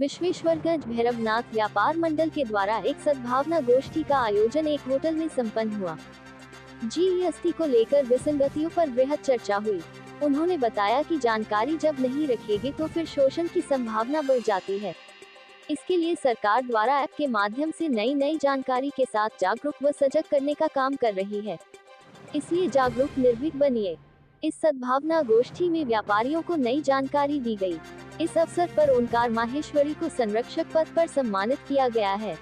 विश्वेश्वरगंज भैरवनाथ व्यापार मंडल के द्वारा एक सद्भावना गोष्ठी का आयोजन एक होटल में संपन्न हुआ। जीएसटी को लेकर विसंगतियों पर वृहद चर्चा हुई। उन्होंने बताया कि जानकारी जब नहीं रखेगी तो फिर शोषण की संभावना बढ़ जाती है। इसके लिए सरकार द्वारा ऐप के माध्यम से नई जानकारी के साथ जागरूक व सजग करने का काम कर रही है, इसलिए जागरूक निर्भीक बनिए। इस सद्भावना गोष्ठी में व्यापारियों को नई जानकारी दी गई। इस अवसर पर ओंकार माहेश्वरी को संरक्षक पद पर सम्मानित किया गया है।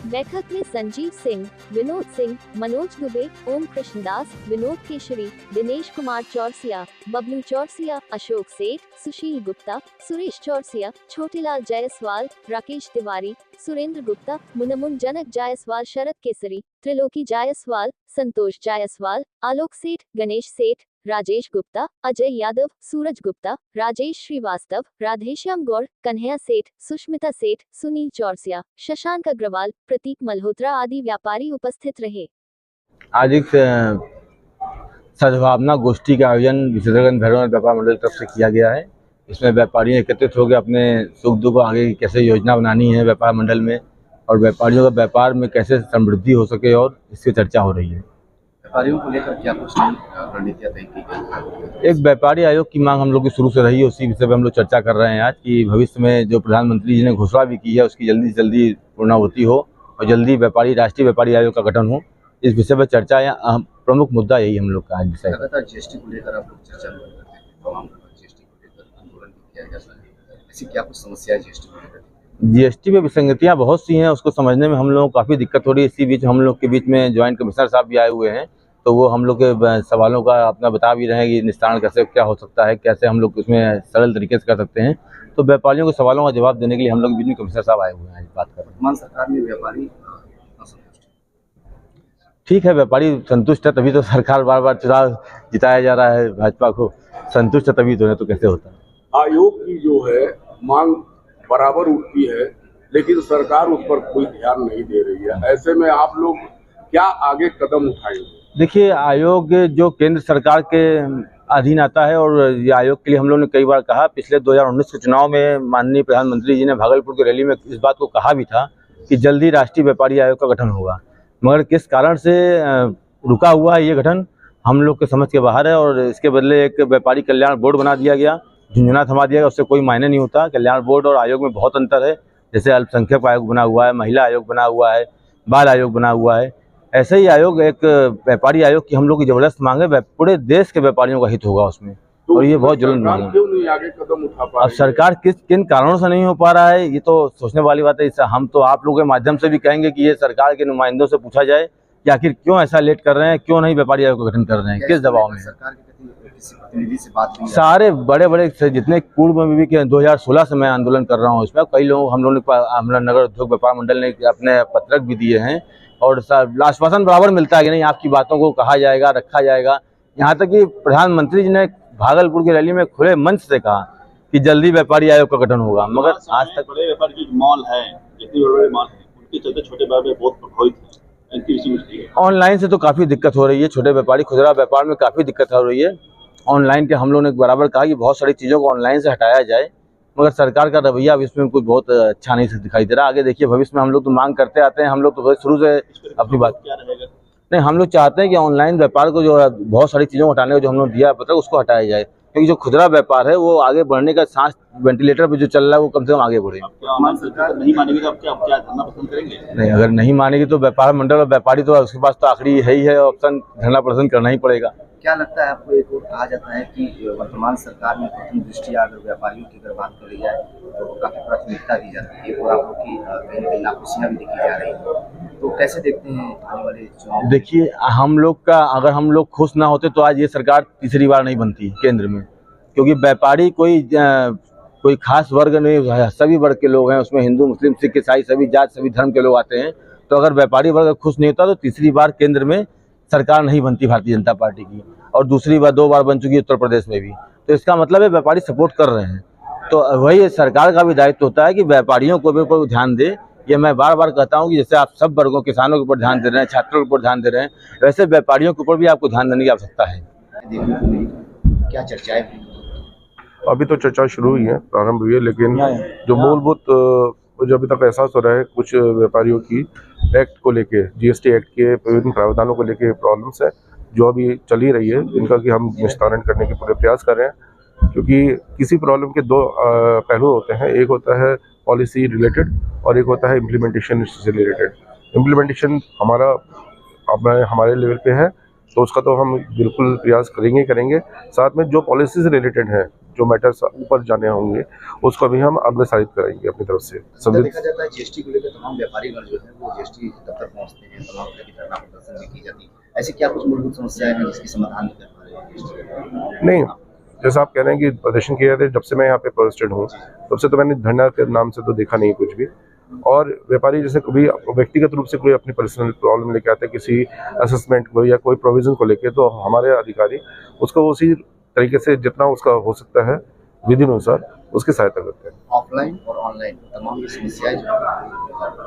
बैठक में संजीव सिंह, विनोद सिंह, मनोज दुबे, ओम कृष्णदास, विनोद केशरी, दिनेश कुमार चौरसिया, बबलू चौरसिया, अशोक सेठ, सुशील गुप्ता, सुरेश चौरसिया, छोटेलाल जायसवाल, राकेश तिवारी, सुरेंद्र गुप्ता, मुनमुन जनक जायसवाल, शरद केसरी, त्रिलोकी जायसवाल, संतोष जायसवाल, आलोक सेठ, गणेश सेठ, राजेश गुप्ता, अजय यादव, सूरज गुप्ता, राजेश श्रीवास्तव, राधेश्याम गौड़, कन्हैया सेठ, सुष्मिता सेठ, सुनील चौरसिया, शशांक अग्रवाल, प्रतीक मल्होत्रा आदि व्यापारी उपस्थित रहे। आज एक सद्भावना गोष्ठी का आयोजन विश्वेश्वरगंज भैरवनाथ व्यापार मंडल की तरफ से किया गया है। इसमें व्यापारी एकत्रित होकर अपने सुख दुख आगे कैसे योजना बनानी है व्यापार मंडल में, और व्यापारियों का व्यापार में कैसे समृद्धि हो सके, और इसकी चर्चा हो रही है। व्यापारियों को लेकर क्या कुछ रणनीतियां तय की गई? एक व्यापारी आयोग की मांग हम लोग की शुरू से रही है, उसी विषय पर हम लोग चर्चा कर रहे हैं आज कि भविष्य में जो प्रधानमंत्री जी ने घोषणा भी की है उसकी जल्दी से जल्दी पूर्णाहुति हो और जल्दी राष्ट्रीय व्यापारी आयोग का गठन हो। इस विषय पर चर्चा या प्रमुख मुद्दा यही हम लोग का आज विषय है। लगातार जीएसटी को लेकर आप लोग चर्चा करते हैं, जीएसटी को लेकर आंदोलन किया जा रहा है, ऐसी क्या कुछ समस्या है जीएसटी को लेकर? जीएसटी में विसंगतियां बहुत सी हैं, उसको समझने में हम लोगों को काफ़ी दिक्कत हो रही है। इसी बीच हम लोग के बीच में ज्वाइंट कमिश्नर साहब भी आए हुए हैं, तो वो हम लोग के सवालों का अपना बता भी रहे हैं कि निस्तारण कैसे क्या हो सकता है, कैसे हम लोग उसमें सरल तरीके से कर सकते हैं। तो व्यापारियों के सवालों का जवाब देने के लिए हम लोग बीच में कमिश्नर साहब आए हुए हैं, बात कर रहे हैं। वर्तमान सरकार में व्यापारी ठीक है, व्यापारी संतुष्ट है तभी तो सरकार बार बार चुनाव जिताया जा रहा है। भाजपा को संतुष्ट है तभी तो, है तो कैसे होता है। आयोग की जो है मांग बराबर उठती है, लेकिन सरकार उस पर कोई ध्यान नहीं दे रही है। ऐसे में आप लोग क्या आगे कदम उठाएंगे? देखिए, आयोग जो केंद्र सरकार के अधीन आता है, और ये आयोग के लिए हम लोगों ने कई बार कहा। पिछले 2019 के चुनाव में माननीय प्रधानमंत्री जी ने भागलपुर की रैली में इस बात को कहा भी था कि जल्दी राष्ट्रीय व्यापारी आयोग का गठन होगा, मगर किस कारण से रुका हुआ है ये गठन हम लोग के समझ के बाहर है। और इसके बदले एक व्यापारी कल्याण बोर्ड बना दिया गया, झुंझुना थमा दिया गया, उससे कोई मायने नहीं होता। कल्याण बोर्ड और आयोग में बहुत अंतर है। जैसे अल्पसंख्यक आयोग बना हुआ है, महिला आयोग बना हुआ है, बाल आयोग बना हुआ है, ऐसे ही आयोग एक व्यापारी आयोग की हम लोग की जबरदस्त मांग है। पूरे देश के व्यापारियों का हित होगा उसमें, तो और ये बहुत जल्द मांग है। क्यों नहीं आगे कदम उठा पा रही? अब सरकार किन कारणों से नहीं हो पा रहा है, ये तो सोचने वाली बात है। इससे हम तो आप लोगों के माध्यम से भी कहेंगे कि ये सरकार के नुमाइंदों से पूछा जाए कि आखिर क्यों ऐसा लेट कर रहे हैं, क्यों नहीं व्यापारी आयोग का गठन कर रहे हैं, किस दबाव में। सरकार के किसी प्रतिनिधि से बात नहीं? सारे बड़े जितने पूर्व में भी 2016 से मैं आंदोलन कर रहा हूँ, इसमें कई लोग हम लोगों ने नगर उद्योग व्यापार मंडल ने अपने पत्रक भी दिए हैं, और आश्वासन बराबर मिलता है कि नहीं आपकी बातों को कहा जाएगा, रखा जाएगा। यहाँ तक कि प्रधानमंत्री जी ने भागलपुर की रैली में खुले मंच से कहा कि जल्दी व्यापारी आयोग का गठन होगा, मगर आज तक बड़े व्यापारी जो मॉल है, जितने बड़े मॉल है, उनके चलते छोटे व्यापारी बहुत प्रभावित है। ऑनलाइन से तो काफ़ी दिक्कत हो रही है, छोटे व्यापारी खुदरा व्यापार में काफ़ी दिक्कत हो रही है। ऑनलाइन के हम लोगों ने बराबर कहा कि बहुत सारी चीज़ों को ऑनलाइन से हटाया जाए, मगर सरकार का रवैया अब इसमें कुछ बहुत अच्छा नहीं दिखाई दे रहा। आगे देखिए, भविष्य में हम लोग तो मांग करते आते हैं, हम लोग तो शुरू से अपनी बात क्या रहेगा? नहीं, हम लोग चाहते हैं कि ऑनलाइन व्यापार को जो बहुत सारी चीज़ों को हटाने को जो हम लोग दिया पता उसको हटाया जाए, क्योंकि जो खुदरा व्यापार है वो आगे बढ़ने का सांस वेंटिलेटर पे जो चल रहा है वो कम से कम आगे बढ़े। सरकार नहीं मानेगी तो आप क्या धरना प्रदर्शन करेंगे? नहीं, अगर नहीं मानेगी तो व्यापार मंडल और व्यापारी तो उसके पास तो आखिरी है ही है ऑप्शन, धरना प्रदर्शन करना ही पड़ेगा। क्या लगता है आपको? एक और कहा जाता है कि वर्तमान सरकार में प्रथम दृष्टिया अगर व्यापारियों की अगर बात करी जाए तो काफी प्राथमिकता दी जाती है, और आप लोग की कहीं न कहीं नाखुशियां भी देखी जा रही है, तो कैसे देखते हैं आने वाले चुनाव? देखिए, हम लोग का अगर हम लोग खुश ना होते तो आज ये सरकार तीसरी बार नहीं बनती केंद्र में, क्योंकि व्यापारी कोई खास वर्ग नहीं है, सभी वर्ग के लोग हैं उसमें, हिंदू मुस्लिम सिख ईसाई सभी जात सभी धर्म के लोग आते हैं। तो अगर व्यापारी वर्ग खुश नहीं होता तो तीसरी बार केंद्र में सरकार नहीं बनती भारतीय जनता पार्टी की, और दूसरी बार 2 बार बन चुकी है उत्तर प्रदेश में भी। तो इसका मतलब है व्यापारी सपोर्ट कर रहे हैं, तो वही सरकार का भी दायित्व होता है कि व्यापारियों को भी ध्यान दे। ये मैं बार बार कहता हूँ कि जैसे आप सब वर्गों, किसानों के ऊपर ध्यान दे रहे हैं, छात्रों के ऊपर ध्यान दे रहे हैं, वैसे व्यापारियों के ऊपर भी आपको ध्यान देने की आवश्यकता है। क्या चर्चाएं? अभी तो चर्चा शुरू हुई है, प्रारंभ हुई है, लेकिन जो मूलभूत जो अभी तक एहसास हो रहा है कुछ व्यापारियों की एक्ट को लेके, जीएसटी एक्ट के विभिन्न प्रावधानों को लेके प्रॉब्लम्स है जो अभी चल ही रही है, जिनका कि हम निस्तारण करने के पूरे प्रयास कर रहे हैं। क्योंकि किसी प्रॉब्लम के दो पहलू होते हैं, एक होता है पॉलिसी रिलेटेड और एक होता है इम्प्लीमेंटेशन से रिलेटेड। इम्प्लीमेंटेशन हमारे लेवल पे है तो उसका तो हम बिल्कुल प्रयास करेंगे। साथ में जो पॉलिसी से रिलेटेड है, जो मैटर्स ऊपर जाने होंगे, उसको भी हम अग्रसारित करेंगे अपनी तरफ से। देखा जाता है जीएसटी को लेकर तमाम व्यापारीगण जो है वो जीएसटी दफ्तर पहुंचते हैं, तमाम तरह की धरना प्रदर्शन भी की जाती है। ऐसी क्या कुछ मूलभूत समस्याएं हैं जिसकी समाधान नहीं कर पा रहे हैं? नहीं, जैसा आप कह रहे हैं कि प्रदर्शन किए जाते हैं, जब से मैं यहाँ पे पोस्टेड हूँ तब से तो मैंने धरना के नाम से तो देखा नहीं कुछ भी। और व्यापारी जैसे कभी व्यक्तिगत रूप से कोई अपनी पर्सनल प्रॉब्लम लेके आते हैं किसी असेसमेंट को या कोई प्रोविजन को लेके, तो हमारे अधिकारी उसको उसी तरीके से जितना उसका हो सकता है विधि अनुसार उसकी सहायता करते हैं। ऑफलाइन और ऑनलाइन तमाम ये समस्याएं जो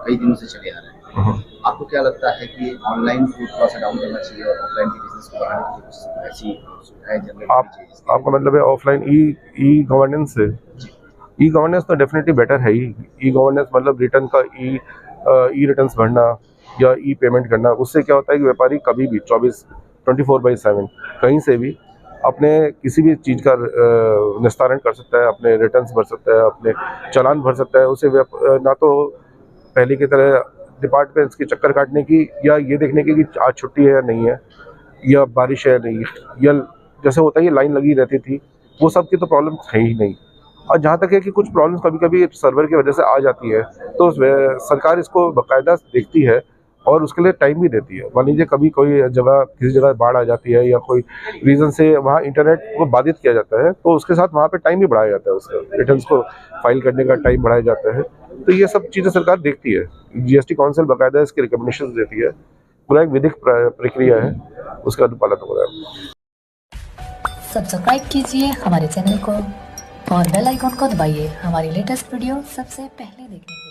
कई दिनों से चले आ रहे हैं, आपको क्या लगता है कि ऑनलाइन को थोड़ा सा डाउन करना चाहिए और ऑफलाइन के बिजनेस को बढ़ाने के लिए कुछ ऐसी सुविधाएं जनरेट करनी चाहिए? आपका मतलब है ऑफलाइन ई गवर्नेंस से? ई गवर्नेंस तो डेफिनेटली बेटर है ही। ई गवर्नेंस मतलब रिटर्न का ई रिटर्न्स भरना या ई पेमेंट करना, उससे क्या होता है कि व्यापारी कभी भी 24/7 कहीं से भी अपने किसी भी चीज़ का निस्तारण कर सकता है, अपने रिटर्न्स भर सकता है, अपने चालान भर सकता है। उसे ना तो पहले की तरह डिपार्टमेंट्स के चक्कर काटने की या ये देखने की कि आज छुट्टी है या नहीं है या बारिश है या नहीं, या जैसे होता है ये लाइन लगी रहती थी, वो सब की तो प्रॉब्लम है ही नहीं। और जहाँ तक है कि कुछ प्रॉब्लम्स कभी कभी सर्वर की वजह से आ जाती है तो सरकार इसको बाकायदा देखती है और उसके लिए टाइम भी देती है। मान लीजिए कभी कोई जगह किसी जगह बाढ़ आ जाती है या कोई रीज़न से वहाँ इंटरनेट को बाधित किया जाता है तो उसके साथ वहाँ पे टाइम भी बढ़ाया जाता है, उसका रिटर्न्स को फाइल करने का टाइम बढ़ाया जाता है। तो ये सब चीज़ें सरकार देखती है, जीएसटी काउंसिल बाकायदा इसकी रिकमेंडेशन देती है, पूरा एक विधिक प्रक्रिया है, उसका अनुपालन हो रहा है। सब्सक्राइब कीजिए हमारे चैनल को और बेल आइकॉन को दबाइए हमारी लेटेस्ट वीडियो सबसे पहले देखने के लिए।